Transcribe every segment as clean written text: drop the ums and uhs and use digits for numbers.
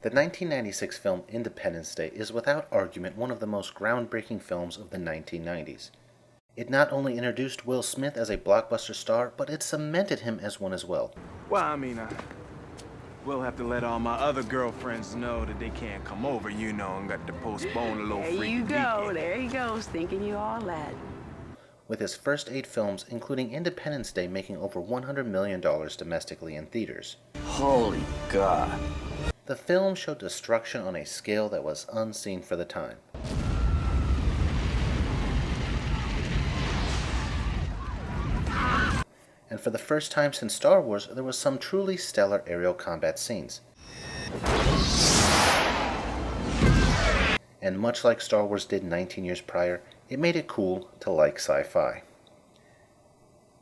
The 1996 film Independence Day is without argument one of the most groundbreaking films of the 1990s. It not only introduced Will Smith as a blockbuster star, but it cemented him as one as well. Well, I mean, we'll have to let all my other girlfriends know that they can't come over, and got to postpone a little freaky weekend. There you go, thinking you all that. With his first 8 films, including Independence Day, making over $100 million domestically in theaters. Holy God. The film showed destruction on a scale that was unseen for the time. And for the first time since Star Wars, there was some truly stellar aerial combat scenes. And much like Star Wars did 19 years prior, it made it cool to like sci-fi.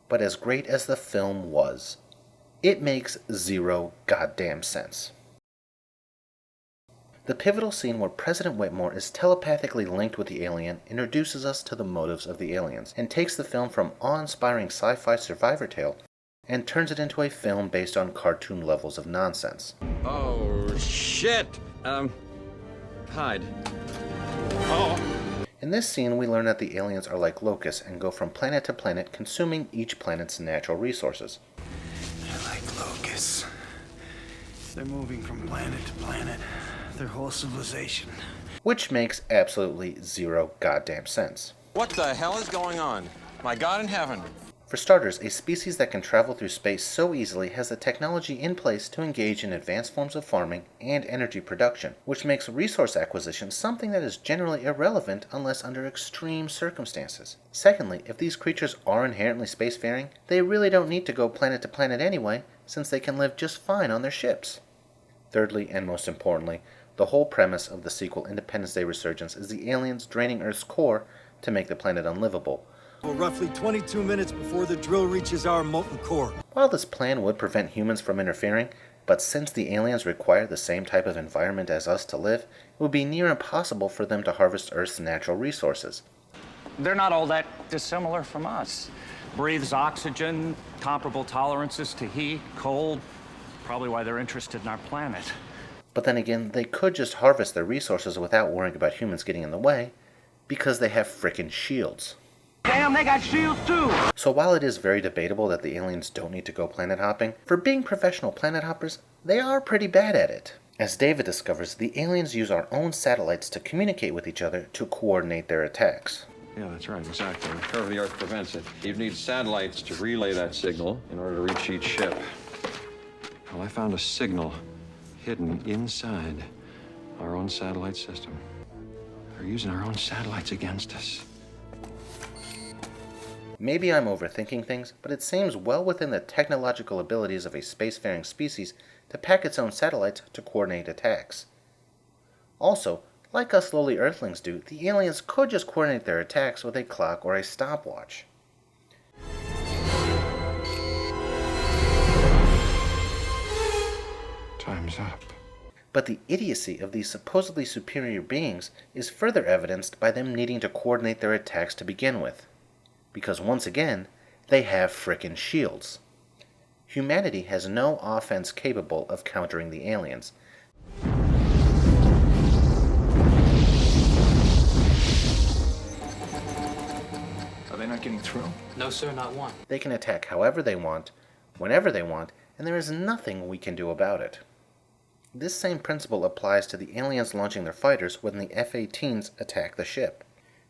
But as great as the film was, it makes zero goddamn sense. The pivotal scene where President Whitmore is telepathically linked with the alien introduces us to the motives of the aliens, and takes the film from awe-inspiring sci-fi survivor tale and turns it into a film based on cartoon levels of nonsense. Oh, shit! Hide. Oh. In this scene, we learn that the aliens are like locusts and go from planet to planet, consuming each planet's natural resources. They're like locusts. They're moving from planet to planet. Their whole civilization. Which makes absolutely zero goddamn sense. What the hell is going on? My God in heaven. For starters, a species that can travel through space so easily has the technology in place to engage in advanced forms of farming and energy production, which makes resource acquisition something that is generally irrelevant unless under extreme circumstances. Secondly, if these creatures are inherently spacefaring, they really don't need to go planet to planet anyway, since they can live just fine on their ships. Thirdly, and most importantly, the whole premise of the sequel Independence Day Resurgence is the aliens draining Earth's core to make the planet unlivable. Well, roughly 22 minutes before the drill reaches our molten core. While this plan would prevent humans from interfering, but since the aliens require the same type of environment as us to live, it would be near impossible for them to harvest Earth's natural resources. They're not all that dissimilar from us. Breathes oxygen, comparable tolerances to heat, cold, probably why they're interested in our planet. But then again, they could just harvest their resources without worrying about humans getting in the way, because they have frickin' shields. Damn, they got shields too! So while it is very debatable that the aliens don't need to go planet hopping, for being professional planet hoppers, they are pretty bad at it. As David discovers, the aliens use our own satellites to communicate with each other to coordinate their attacks. Yeah, that's right, exactly. The curve of the Earth prevents it. You'd need satellites to relay that signal in order to reach each ship. Well, I found a signal hidden inside our own satellite system. They're using our own satellites against us. Maybe I'm overthinking things, but it seems well within the technological abilities of a spacefaring species to pack its own satellites to coordinate attacks. Also, like us lowly Earthlings do, the aliens could just coordinate their attacks with a clock or a stopwatch. Time's up. But the idiocy of these supposedly superior beings is further evidenced by them needing to coordinate their attacks to begin with. Because once again, they have frickin' shields. Humanity has no offense capable of countering the aliens. Are they not getting through? No, sir, not one. They can attack however they want, whenever they want, and there is nothing we can do about it. This same principle applies to the aliens launching their fighters when the F-18s attack the ship.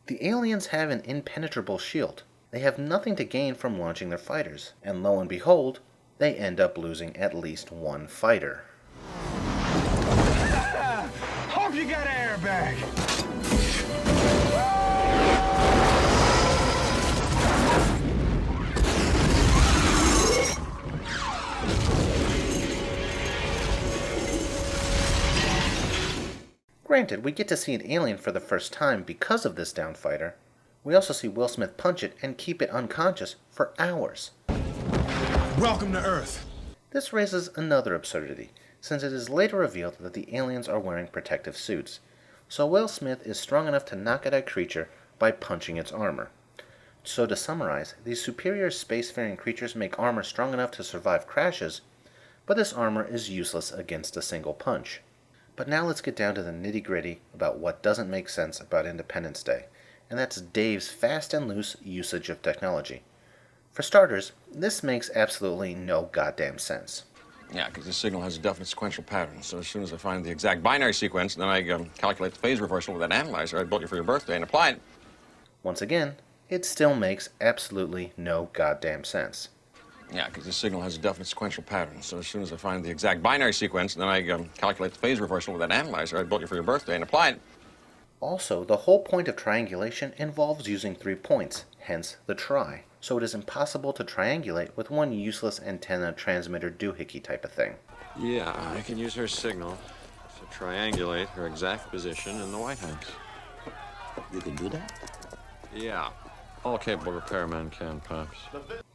The aliens have an impenetrable shield. They have nothing to gain from launching their fighters, and lo and behold, they end up losing at least one fighter. Hope you got an airbag! Granted, we get to see an alien for the first time because of this downed fighter. We also see Will Smith punch it and keep it unconscious for hours. Welcome to Earth. This raises another absurdity, since it is later revealed that the aliens are wearing protective suits. So Will Smith is strong enough to knock out a creature by punching its armor. So to summarize, these superior spacefaring creatures make armor strong enough to survive crashes, but this armor is useless against a single punch. But now let's get down to the nitty-gritty about what doesn't make sense about Independence Day, and that's Dave's fast and loose usage of technology. For starters, this makes absolutely no goddamn sense. Yeah, because this signal has a definite sequential pattern. So as soon as I find the exact binary sequence, then I calculate the phase reversal with that analyzer I built you for your birthday and apply it. Once again, it still makes absolutely no goddamn sense. Yeah, because this signal has a definite sequential pattern. So as soon as I find the exact binary sequence, then I calculate the phase reversal with that analyzer I built you for your birthday and apply it. Also, the whole point of triangulation involves using 3 points, hence the trie. So it is impossible to triangulate with one useless antenna transmitter doohickey type of thing. Yeah, I can use her signal to triangulate her exact position in the White House. You can do that? Yeah. All capable repairmen can, Pops.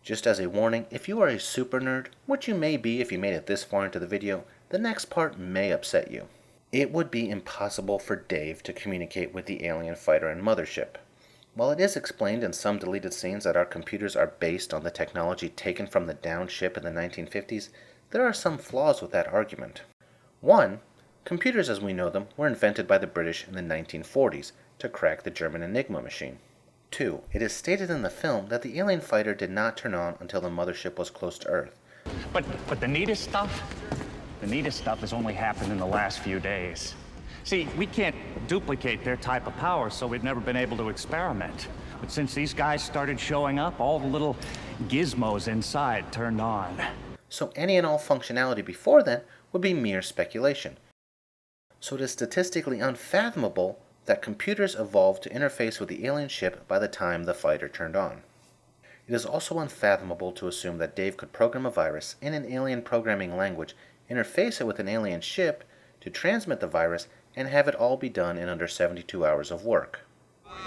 Just as a warning, if you are a super nerd, which you may be if you made it this far into the video, the next part may upset you. It would be impossible for Dave to communicate with the alien fighter and mothership. While it is explained in some deleted scenes that our computers are based on the technology taken from the downed ship in the 1950s, there are some flaws with that argument. 1. Computers as we know them were invented by the British in the 1940s to crack the German Enigma machine. 2. It is stated in the film that the alien fighter did not turn on until the mothership was close to Earth. But the neatest stuff has only happened in the last few days. See, we can't duplicate their type of power, so we've never been able to experiment. But since these guys started showing up, all the little gizmos inside turned on. So any and all functionality before then would be mere speculation. So it is statistically unfathomable that computers evolved to interface with the alien ship by the time the fighter turned on. It is also unfathomable to assume that Dave could program a virus in an alien programming language, interface it with an alien ship to transmit the virus, and have it all be done in under 72 hours of work.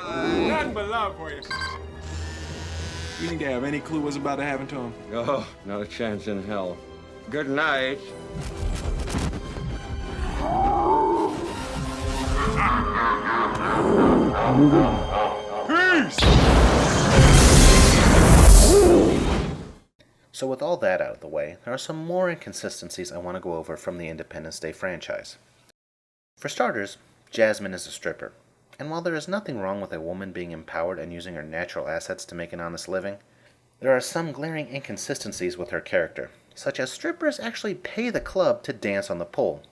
Nothing but love for you. You think they have any clue what's about to happen to him? Oh, not a chance in hell. Good night. So with all that out of the way, there are some more inconsistencies I want to go over from the Independence Day franchise. For starters, Jasmine is a stripper, and while there is nothing wrong with a woman being empowered and using her natural assets to make an honest living, there are some glaring inconsistencies with her character, such as strippers actually pay the club to dance on the pole.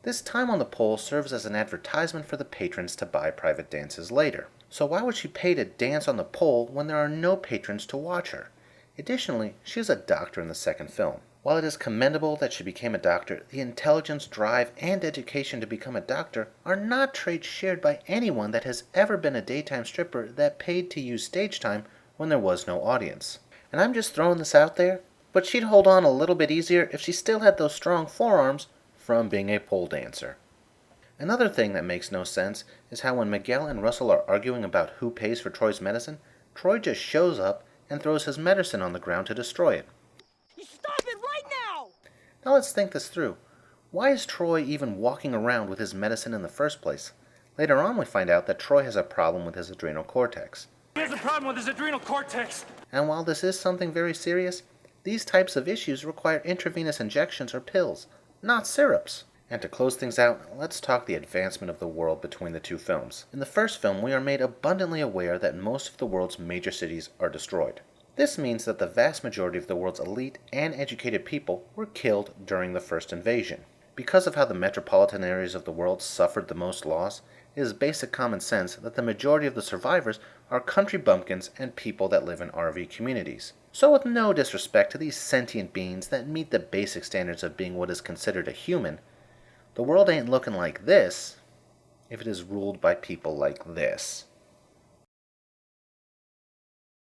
This time on the pole serves as an advertisement for the patrons to buy private dances later. So why would she pay to dance on the pole when there are no patrons to watch her? Additionally, she is a doctor in the second film. While it is commendable that she became a doctor, the intelligence, drive, and education to become a doctor are not traits shared by anyone that has ever been a daytime stripper that paid to use stage time when there was no audience. And I'm just throwing this out there, but she'd hold on a little bit easier if she still had those strong forearms from being a pole dancer. Another thing that makes no sense is how when Miguel and Russell are arguing about who pays for Troy's medicine, Troy just shows up and throws his medicine on the ground to destroy it. Stop it right now! Now let's think this through. Why is Troy even walking around with his medicine in the first place? Later on we find out that Troy has a problem with his adrenal cortex. He has a problem with his adrenal cortex. And while this is something very serious, these types of issues require intravenous injections or pills, not syrups. And to close things out, let's talk the advancement of the world between the two films. In the first film, we are made abundantly aware that most of the world's major cities are destroyed. This means that the vast majority of the world's elite and educated people were killed during the first invasion. Because of how the metropolitan areas of the world suffered the most loss, it is basic common sense that the majority of the survivors are country bumpkins and people that live in RV communities. So with no disrespect to these sentient beings that meet the basic standards of being what is considered a human, the world ain't looking like this if it is ruled by people like this.